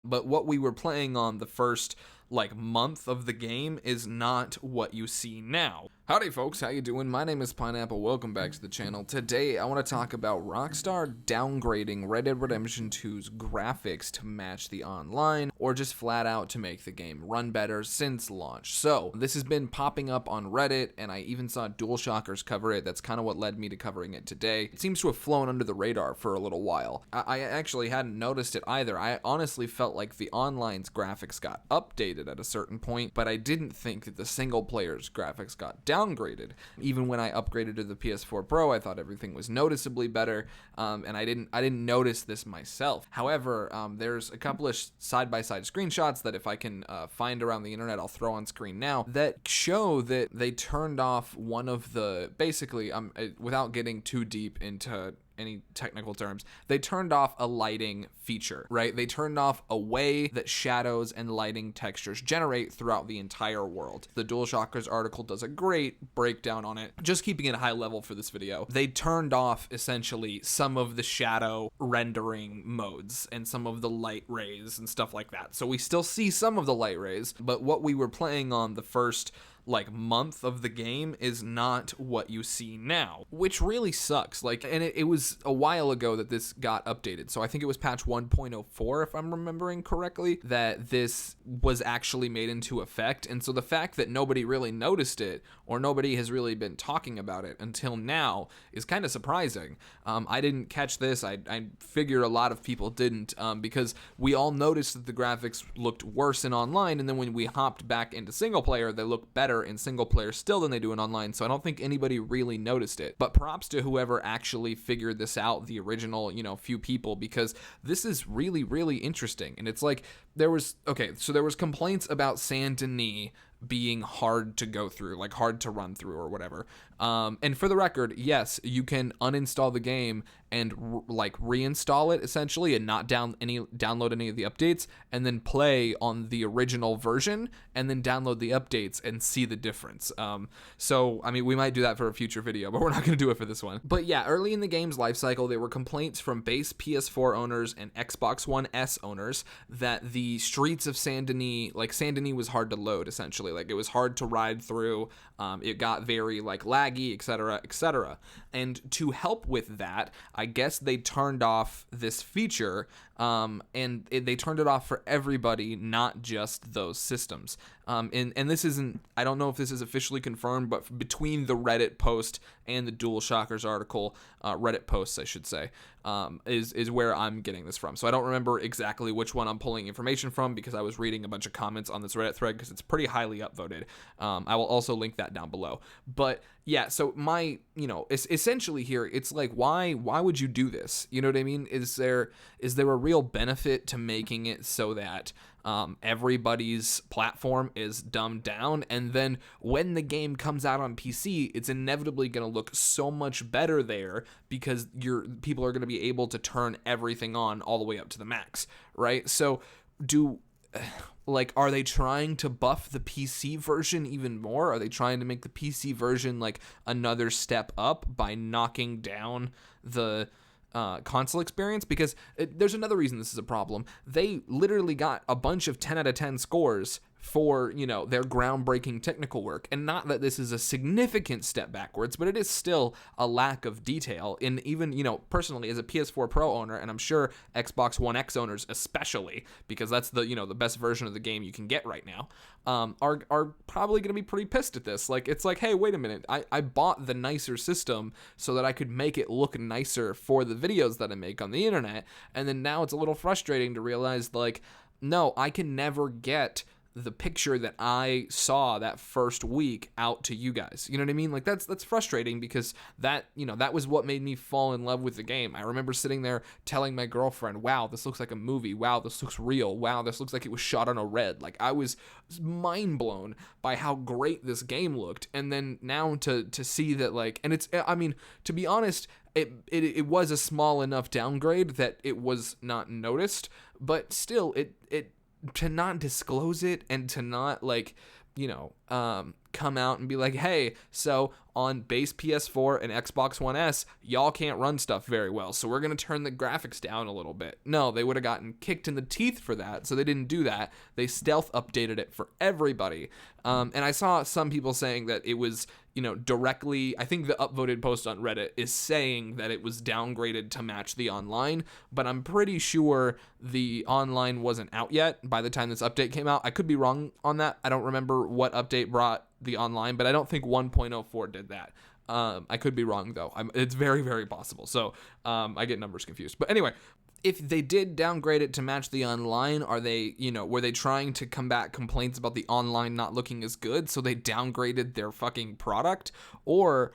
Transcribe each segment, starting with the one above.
but what we were playing on the first like month of the game is not what you see now. Howdy folks, how you doing? My name is Pineapple, welcome back to the channel. Today I want to talk about Rockstar downgrading Red Dead Redemption 2's graphics to match the online, or just flat out to make the game run better since launch. So this has been popping up on Reddit, and I even saw DualShockers cover it. That's kind of what led me to covering it today. It seems to have flown under the radar for a little while. I actually hadn't noticed it either. I honestly felt like the online's graphics got updated at a certain point, but I didn't think that the single player's graphics got downgraded. Even when I upgraded to the PS4 Pro, I thought everything was noticeably better, and I didn't notice this myself. However, there's a couple of side-by-side screenshots that if I can find around the internet, I'll throw on screen now, that show that they turned off one of the, basically, without getting too deep into any technical terms, they turned off a lighting feature, right? They turned off a way that shadows and lighting textures generate throughout the entire world. The DualShockers article does a great breakdown on it. Just keeping it high level for this video, they turned off essentially some of the shadow rendering modes and some of the light rays and stuff like that. So we still see some of the light rays, but what we were playing on the first like month of the game is not what you see now, which really sucks. Like, and it was a while ago that this got updated. So I think it was patch 1.04, if I'm remembering correctly, that this was actually made into effect. And so the fact that nobody really noticed it, or nobody has really been talking about it until now, is kind of surprising. I didn't catch this. I figure a lot of people didn't, because we all noticed that the graphics looked worse in online, and then when we hopped back into single player, they look better in single player still than they do in online. So I don't think anybody really noticed it, but props to whoever actually figured this out, the original, few people, because this is really, really interesting. And it's like, there was complaints about Saint Denis being hard to go through, like hard to run through or whatever. And for the record, yes, you can uninstall the game and reinstall it essentially, and not download any of the updates, and then play on the original version, and then download the updates and see the difference. So I mean, we might do that for a future video, but we're not going to do it for this one. But yeah, early in the game's lifecycle, there were complaints from base PS4 owners and Xbox One S owners that the streets of Saint Denis, was hard to load essentially. Like, it was hard to ride through. It got very laggy, etc., etc. And to help with that, I guess they turned off this feature, and they turned it off for everybody, not just those systems. And this isn't, I don't know if this is officially confirmed, but between the Reddit post and the DualShockers article, Reddit posts, I should say, is where I'm getting this from. So I don't remember exactly which one I'm pulling information from, because I was reading a bunch of comments on this Reddit thread, because it's pretty highly upvoted. I will also link that down below. But yeah, so my, essentially here, it's like, why would you do this? You know what I mean? Is there a real benefit to making it so that everybody's platform is dumbed down, and then when the game comes out on PC, it's inevitably going to look so much better there, because people are going to be able to turn everything on all the way up to the max, right? So are they trying to buff the PC version even more? Are they trying to make the PC version another step up by knocking down the console experience? Because there's another reason this is a problem. They literally got a bunch of 10 out of 10 scores for, their groundbreaking technical work. And not that this is a significant step backwards, but it is still a lack of detail. And even, personally, as a PS4 Pro owner, and I'm sure Xbox One X owners especially, because that's the, the best version of the game you can get right now, are probably going to be pretty pissed at this. It's like, hey, wait a minute, I bought the nicer system so that I could make it look nicer for the videos that I make on the internet, and then now it's a little frustrating to realize, no, I can never get the picture that I saw that first week out to you guys. You know what I mean? That's frustrating, because that was what made me fall in love with the game. I remember sitting there telling my girlfriend, wow, this looks like a movie. Wow, this looks real. Wow, this looks like it was shot on a red. I was mind blown by how great this game looked. And then now to see that, and it's, I mean, to be honest, it was a small enough downgrade that it was not noticed, but still, it to not disclose it, and to not come out and be like, hey, so on base PS4 and Xbox One S, y'all can't run stuff very well, so we're going to turn the graphics down a little bit. No, they would have gotten kicked in the teeth for that, so they didn't do that. They stealth updated it for everybody. And I saw some people saying that it was, directly, I think the upvoted post on Reddit is saying that it was downgraded to match the online, but I'm pretty sure the online wasn't out yet by the time this update came out. I could be wrong on that. I don't remember what update brought the online, but I don't think 1.04 did that. I could be wrong though. It's very, very possible. So I get numbers confused. But anyway, if they did downgrade it to match the online, are they, were they trying to combat complaints about the online not looking as good, so they downgraded their fucking product? Or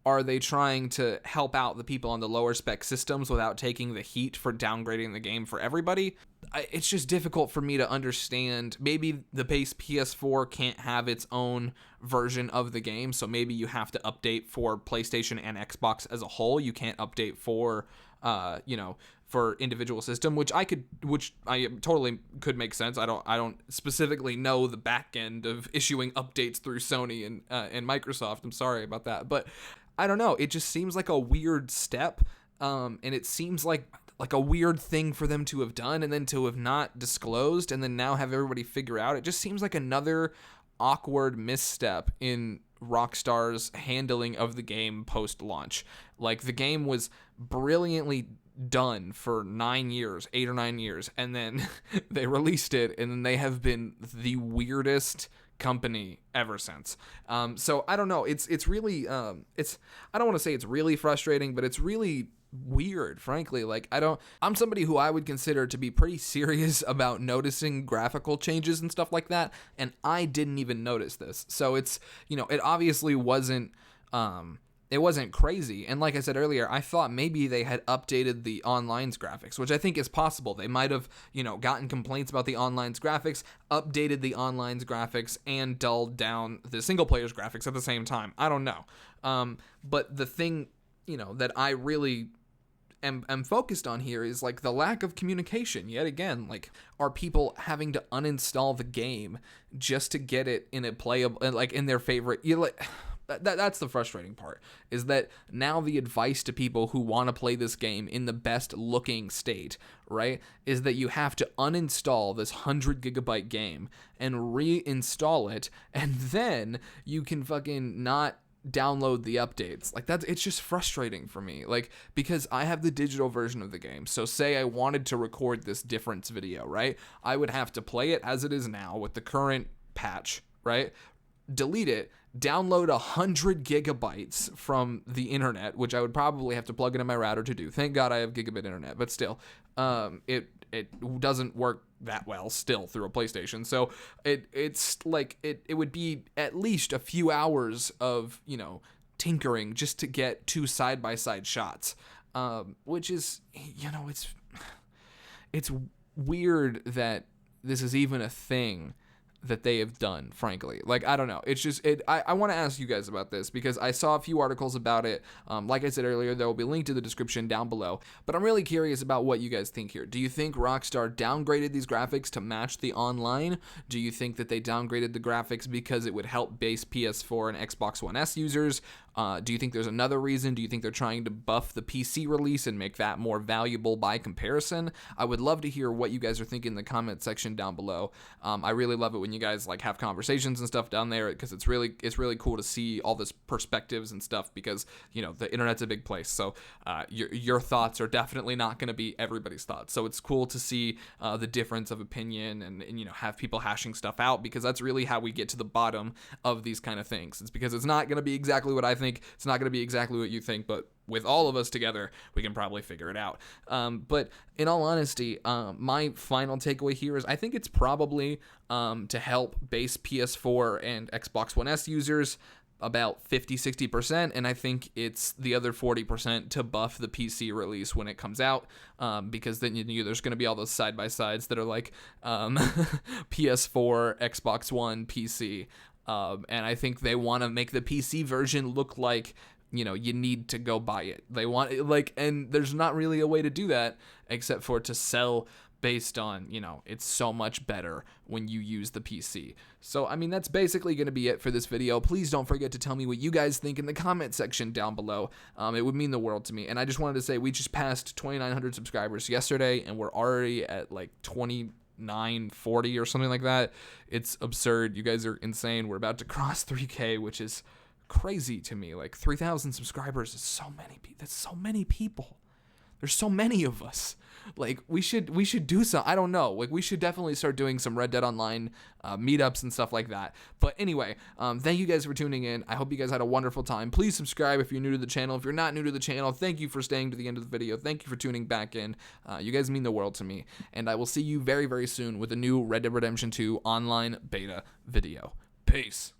are they trying to help out the people on the lower spec systems without taking the heat for downgrading the game for everybody? It's just difficult for me to understand. Maybe the base PS4 can't have its own version of the game, so maybe you have to update for PlayStation and Xbox as a whole. You can't update for, for individual system, which I totally could make sense. I don't specifically know the back end of issuing updates through Sony and Microsoft. I'm sorry about that, but I don't know. It just seems like a weird step, and it seems like a weird thing for them to have done and then to have not disclosed and then now have everybody figure out. It just seems like another awkward misstep in Rockstar's handling of the game post-launch. Like, the game was brilliantly done for 8 or 9 years, and then they released it, and then they have been the weirdest company ever since. So I don't know. It's really I don't want to say it's really frustrating, but it's really weird, frankly. Like, I'm somebody who I would consider to be pretty serious about noticing graphical changes and stuff like that, and I didn't even notice this. So it's, it obviously wasn't it wasn't crazy. And like I said earlier, I thought maybe they had updated the online's graphics, which I think is possible. They might have, gotten complaints about the online's graphics, updated the online's graphics, and dulled down the single player's graphics at the same time. I don't know. But the thing, that I really am focused on here is like the lack of communication. Yet again, like, are people having to uninstall the game just to get it in a playable, like in their favorite, that's the frustrating part, is that now the advice to people who want to play this game in the best looking state, right, is that you have to uninstall this 100 gigabyte game and reinstall it, and then you can fucking not download the updates. Like, it's just frustrating for me, like, because I have the digital version of the game. So say I wanted to record this difference video, right, I would have to play it as it is now with the current patch, right, delete it, download 100 gigabytes from the internet, which I would probably have to plug into my router to do. Thank God I have gigabit internet, but still, it doesn't work that well still through a PlayStation. So it's like it would be at least a few hours of, tinkering just to get 2 side-by-side shots, which is, it's weird that this is even a thing that they have done, frankly. Like, I don't know. It's just, I want to ask you guys about this because I saw a few articles about it. Like I said earlier, there will be linked to the description down below, but I'm really curious about what you guys think here. Do you think Rockstar downgraded these graphics to match the online? Do you think that they downgraded the graphics because it would help base PS4 and Xbox One S users? Do you think there's another reason? Do you think they're trying to buff the PC release and make that more valuable by comparison? I would love to hear what you guys are thinking in the comment section down below. I really love it when you guys like have conversations and stuff down there, because it's really cool to see all this perspectives and stuff, because the internet's a big place. So your thoughts are definitely not going to be everybody's thoughts. So it's cool to see the difference of opinion and have people hashing stuff out, because that's really how we get to the bottom of these kind of things. It's because it's not going to be exactly what I think. It's not going to be exactly what you think, but with all of us together, we can probably figure it out. But in all honesty, my final takeaway here is I think it's probably to help base PS4 and Xbox One S users about 50-60%, and I think it's the other 40% to buff the PC release when it comes out, because then there's going to be all those side-by-sides that are like PS4, Xbox One, PC, and I think they want to make the PC version look like you need to go buy it. They want it, like, and there's not really a way to do that except for to sell based on, you know, it's so much better when you use the PC. So, I mean, that's basically going to be it for this video. Please don't forget to tell me what you guys think in the comment section down below. It would mean the world to me. And I just wanted to say, we just passed 2,900 subscribers yesterday, and we're already at like 2,940 or something like that. It's absurd. You guys are insane. We're about to cross 3K, which is crazy to me. Like 3,000 subscribers is so many people. That's so many people. There's so many of us. Like, we should do some, I don't know, like, we should definitely start doing some Red Dead Online meetups and stuff like that. But anyway, thank you guys for tuning in. I hope you guys had a wonderful time. Please subscribe if you're new to the channel. If you're not new to the channel, thank you for staying to the end of the video. Thank you for tuning back in. You guys mean the world to me. And I will see you very, very soon with a new Red Dead Redemption 2 online beta video. Peace.